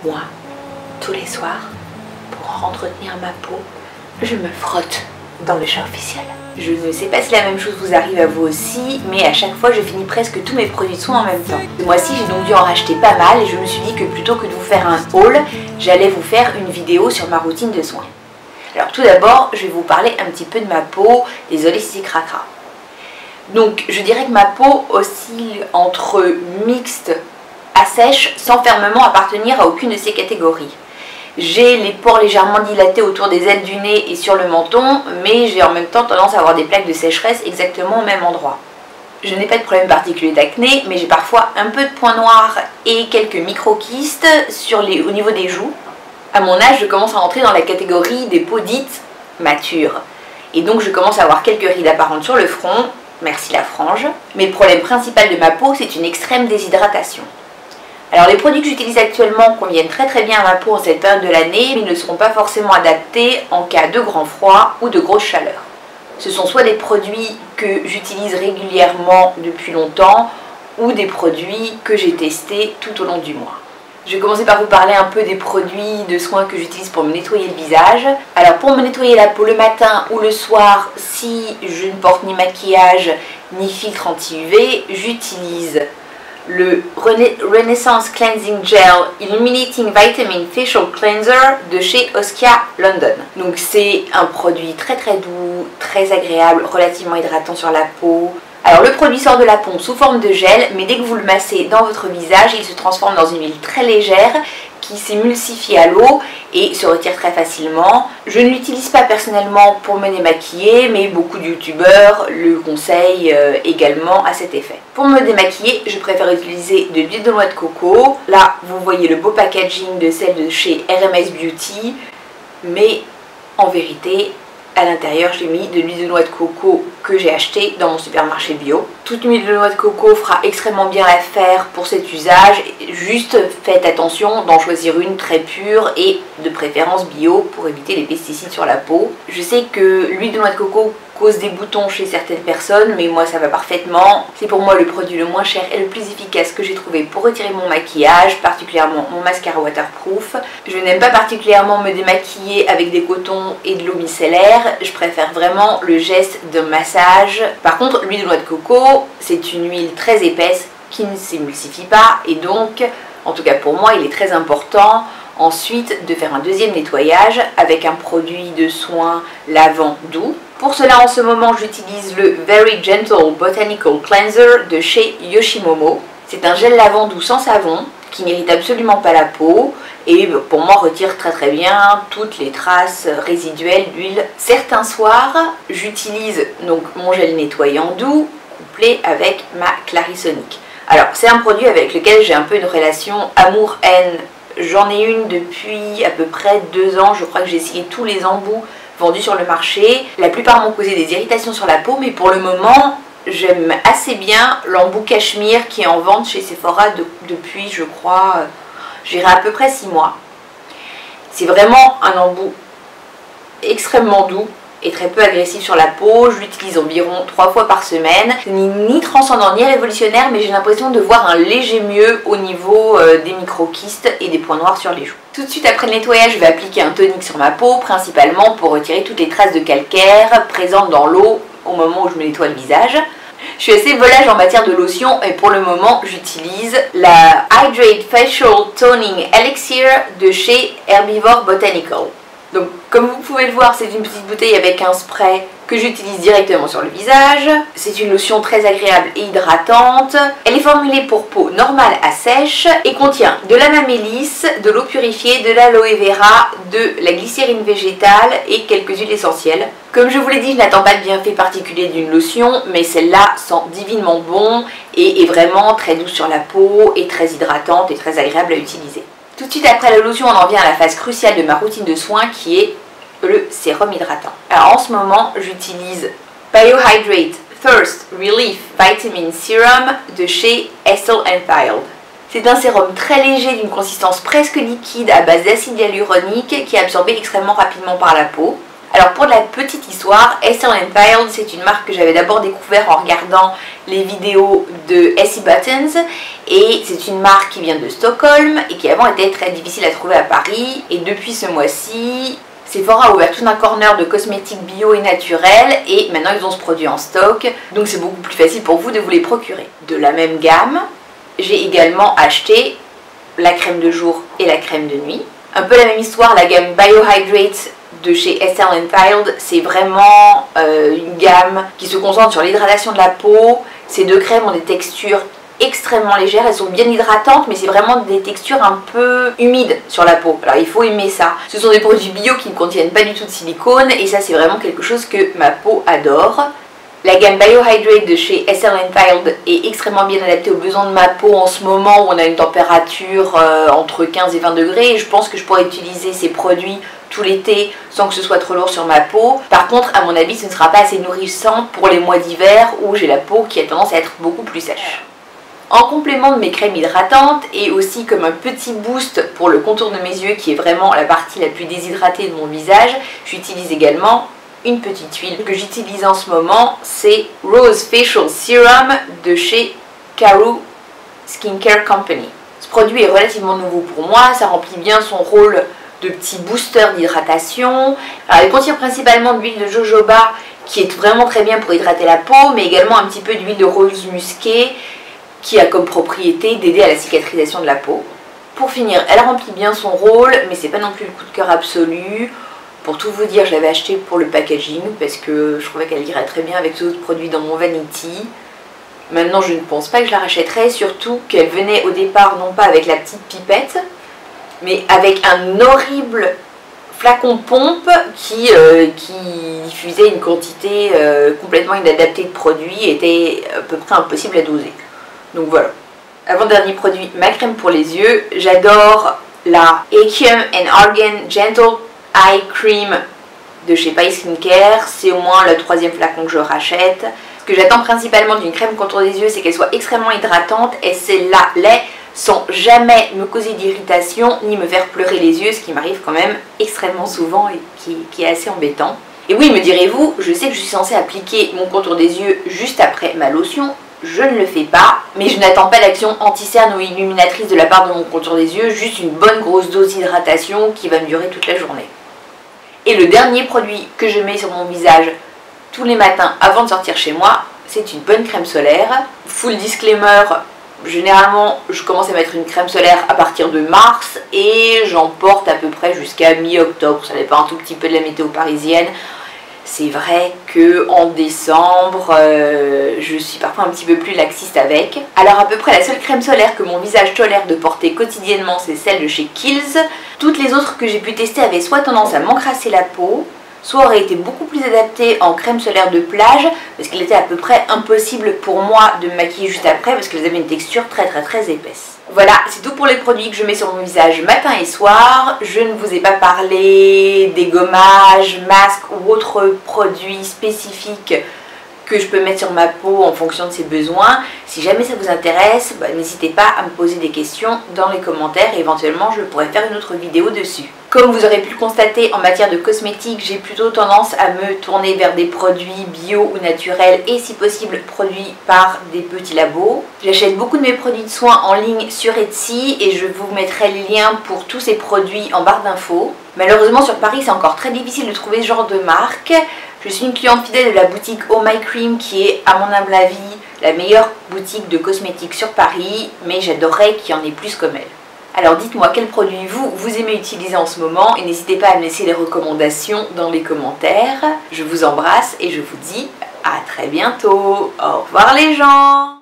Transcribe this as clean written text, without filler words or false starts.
Moi, tous les soirs, pour entretenir ma peau, je me frotte dans le chat officiel. Je ne sais pas si la même chose vous arrive à vous aussi, mais à chaque fois je finis presque tous mes produits de soins en même temps. Ce mois-ci j'ai donc dû en racheter pas mal et je me suis dit que plutôt que de vous faire un haul, j'allais vous faire une vidéo sur ma routine de soins. Alors tout d'abord, je vais vous parler un petit peu de ma peau, désolée si c'est cracra. Donc je dirais que ma peau oscille entre mixte à sèche sans fermement appartenir à aucune de ces catégories. J'ai les pores légèrement dilatés autour des ailes du nez et sur le menton, mais j'ai en même temps tendance à avoir des plaques de sécheresse exactement au même endroit. Je n'ai pas de problème particulier d'acné, mais j'ai parfois un peu de points noirs et quelques micro-kystes au niveau des joues. À mon âge, je commence à entrer dans la catégorie des peaux dites matures. Et donc je commence à avoir quelques rides apparentes sur le front, merci la frange. Mais le problème principal de ma peau, c'est une extrême déshydratation. Alors les produits que j'utilise actuellement conviennent très bien à ma peau en cette période de l'année, mais ils ne seront pas forcément adaptés en cas de grand froid ou de grosse chaleur. Ce sont soit des produits que j'utilise régulièrement depuis longtemps, ou des produits que j'ai testés tout au long du mois. Je vais commencer par vous parler un peu des produits de soins que j'utilise pour me nettoyer le visage. Alors pour me nettoyer la peau le matin ou le soir, si je ne porte ni maquillage ni filtre anti-UV, j'utilise le Renaissance Cleansing Gel Illuminating Vitamin Facial Cleanser de chez Oskia London. Donc c'est un produit très doux, très agréable, relativement hydratant sur la peau. Alors le produit sort de la pompe sous forme de gel, mais dès que vous le massez dans votre visage, il se transforme dans une huile très légère qui s'émulsifie à l'eau et se retire très facilement. Je ne l'utilise pas personnellement pour me démaquiller, mais beaucoup de youtubeurs le conseillent également à cet effet. Pour me démaquiller, je préfère utiliser de l'huile de noix de coco. Là, vous voyez le beau packaging de celle de chez RMS Beauty, mais en vérité, à l'intérieur, j'ai mis de l'huile de noix de coco que j'ai acheté dans mon supermarché bio. Toute huile de noix de coco fera extrêmement bien l'affaire pour cet usage. Juste faites attention d'en choisir une très pure et de préférence bio pour éviter les pesticides sur la peau. Je sais que l'huile de noix de coco cause des boutons chez certaines personnes, mais moi ça va parfaitement. C'est pour moi le produit le moins cher et le plus efficace que j'ai trouvé pour retirer mon maquillage, particulièrement mon mascara waterproof. Je n'aime pas particulièrement me démaquiller avec des cotons et de l'eau micellaire. Je préfère vraiment le geste de massage. Par contre, l'huile de noix de coco, c'est une huile très épaisse qui ne s'émulsifie pas et donc, en tout cas pour moi, il est très important ensuite de faire un deuxième nettoyage avec un produit de soin lavant doux. Pour cela, en ce moment, j'utilise le Very Gentle Botanical Cleanser de chez Yoshimomo. C'est un gel lavant doux sans savon qui n'irrite absolument pas la peau et pour moi retire très bien toutes les traces résiduelles d'huile. Certains soirs, j'utilise donc mon gel nettoyant doux couplé avec ma Clarisonic. Alors, c'est un produit avec lequel j'ai un peu une relation amour-haine. J'en ai une depuis à peu près 2 ans, je crois que j'ai essayé tous les embouts vendus sur le marché. La plupart m'ont causé des irritations sur la peau, mais pour le moment, j'aime assez bien l'embout cachemire qui est en vente chez Sephora depuis, je crois, j'irai à peu près 6 mois. C'est vraiment un embout extrêmement doux et très peu agressif sur la peau. Je l'utilise environ 3 fois par semaine. Ce n'est ni transcendant ni révolutionnaire, mais j'ai l'impression de voir un léger mieux au niveau des micro-kystes et des points noirs sur les joues. Tout de suite après le nettoyage, je vais appliquer un tonique sur ma peau, principalement pour retirer toutes les traces de calcaire présentes dans l'eau au moment où je me nettoie le visage. Je suis assez volage en matière de lotion et pour le moment j'utilise la Hydrate Facial Toning Elixir de chez Herbivore Botanical. Donc comme vous pouvez le voir, c'est une petite bouteille avec un spray que j'utilise directement sur le visage. C'est une lotion très agréable et hydratante. Elle est formulée pour peau normale à sèche et contient de la mamélisse, de l'eau purifiée, de l'aloe vera, de la glycérine végétale et quelques huiles essentielles. Comme je vous l'ai dit, je n'attends pas de bienfait particulier d'une lotion, mais celle-là sent divinement bon et est vraiment très douce sur la peau et très hydratante et très agréable à utiliser. Tout de suite après la lotion, on en vient à la phase cruciale de ma routine de soins qui est le sérum hydratant. Alors en ce moment, j'utilise Biohydrate Thirst Relief Vitamin Serum de chez Essel & Fayed. C'est un sérum très léger d'une consistance presque liquide à base d'acide hyaluronique qui est absorbé extrêmement rapidement par la peau. Alors pour de la petite histoire, Estée Lauder, c'est une marque que j'avais d'abord découvert en regardant les vidéos de Essie Buttons, et c'est une marque qui vient de Stockholm et qui avant était très difficile à trouver à Paris, et depuis ce mois-ci, Sephora a ouvert tout un corner de cosmétiques bio et naturels et maintenant ils ont ce produit en stock, donc c'est beaucoup plus facile pour vous de vous les procurer. De la même gamme, j'ai également acheté la crème de jour et la crème de nuit. Un peu la même histoire, la gamme Biohydrate de chez Estée Lauder, c'est vraiment une gamme qui se concentre sur l'hydratation de la peau. Ces deux crèmes ont des textures extrêmement légères, elles sont bien hydratantes, mais c'est vraiment des textures un peu humides sur la peau. Alors il faut aimer ça. Ce sont des produits bio qui ne contiennent pas du tout de silicone et ça c'est vraiment quelque chose que ma peau adore. La gamme Biohydrate de chez Estée Lauder est extrêmement bien adaptée aux besoins de ma peau en ce moment où on a une température entre 15 et 20 degrés et je pense que je pourrais utiliser ces produits tout l'été sans que ce soit trop lourd sur ma peau. Par contre, à mon avis, ce ne sera pas assez nourrissant pour les mois d'hiver où j'ai la peau qui a tendance à être beaucoup plus sèche. En complément de mes crèmes hydratantes et aussi comme un petit boost pour le contour de mes yeux qui est vraiment la partie la plus déshydratée de mon visage, j'utilise également une petite huile que j'utilise en ce moment, c'est Rose Facial Serum de chez Karoo Skincare Company. Ce produit est relativement nouveau pour moi, ça remplit bien son rôle de petit booster d'hydratation. Alors il contient principalement de l'huile de jojoba qui est vraiment très bien pour hydrater la peau, mais également un petit peu d'huile de rose musquée qui a comme propriété d'aider à la cicatrisation de la peau. Pour finir, elle remplit bien son rôle, mais c'est pas non plus le coup de cœur absolu. Pour tout vous dire, je l'avais acheté pour le packaging parce que je trouvais qu'elle irait très bien avec d'autres produits dans mon Vanity. Maintenant, je ne pense pas que je la rachèterai, surtout qu'elle venait au départ non pas avec la petite pipette, mais avec un horrible flacon pompe qui diffusait une quantité complètement inadaptée de produits et était à peu près impossible à doser. Donc voilà. Avant-dernier produit, ma crème pour les yeux. J'adore la Akiem & Argan Gentle Eye Cream de chez Paris Skincare. C'est au moins le troisième flacon que je rachète. Ce que j'attends principalement d'une crème contour des yeux, c'est qu'elle soit extrêmement hydratante et celle-là l'est sans jamais me causer d'irritation ni me faire pleurer les yeux, ce qui m'arrive quand même extrêmement souvent et qui est assez embêtant. Et oui, me direz-vous, je sais que je suis censée appliquer mon contour des yeux juste après ma lotion. Je ne le fais pas, mais je n'attends pas d'action anti-cerne ou illuminatrice de la part de mon contour des yeux, juste une bonne grosse dose d'hydratation qui va me durer toute la journée. Et le dernier produit que je mets sur mon visage tous les matins avant de sortir chez moi, c'est une bonne crème solaire. Full disclaimer, généralement je commence à mettre une crème solaire à partir de mars et j'en porte à peu près jusqu'à mi-octobre, ça dépend un tout petit peu de la météo parisienne. C'est vrai que en décembre, je suis parfois un petit peu plus laxiste avec. Alors à peu près la seule crème solaire que mon visage tolère de porter quotidiennement, c'est celle de chez Kiehl's. Toutes les autres que j'ai pu tester avaient soit tendance à m'encrasser la peau, soit auraient été beaucoup plus adaptées en crème solaire de plage, parce qu'il était à peu près impossible pour moi de me maquiller juste après, parce qu'elles avaient une texture très épaisse. Voilà, c'est tout pour les produits que je mets sur mon visage matin et soir. Je ne vous ai pas parlé des gommages, masques ou autres produits spécifiques que je peux mettre sur ma peau en fonction de ses besoins. Si jamais ça vous intéresse, n'hésitez pas à me poser des questions dans les commentaires et éventuellement je pourrais faire une autre vidéo dessus. Comme vous aurez pu le constater, en matière de cosmétiques, j'ai plutôt tendance à me tourner vers des produits bio ou naturels et si possible produits par des petits labos. J'achète beaucoup de mes produits de soins en ligne sur Etsy et je vous mettrai les liens pour tous ces produits en barre d'infos. Malheureusement sur Paris c'est encore très difficile de trouver ce genre de marque. Je suis une cliente fidèle de la boutique Oh My Cream qui est à mon humble avis la meilleure boutique de cosmétiques sur Paris, mais j'adorerais qu'il y en ait plus comme elle. Alors dites-moi quel produit vous aimez utiliser en ce moment et n'hésitez pas à me laisser les recommandations dans les commentaires. Je vous embrasse et je vous dis à très bientôt. Au revoir les gens!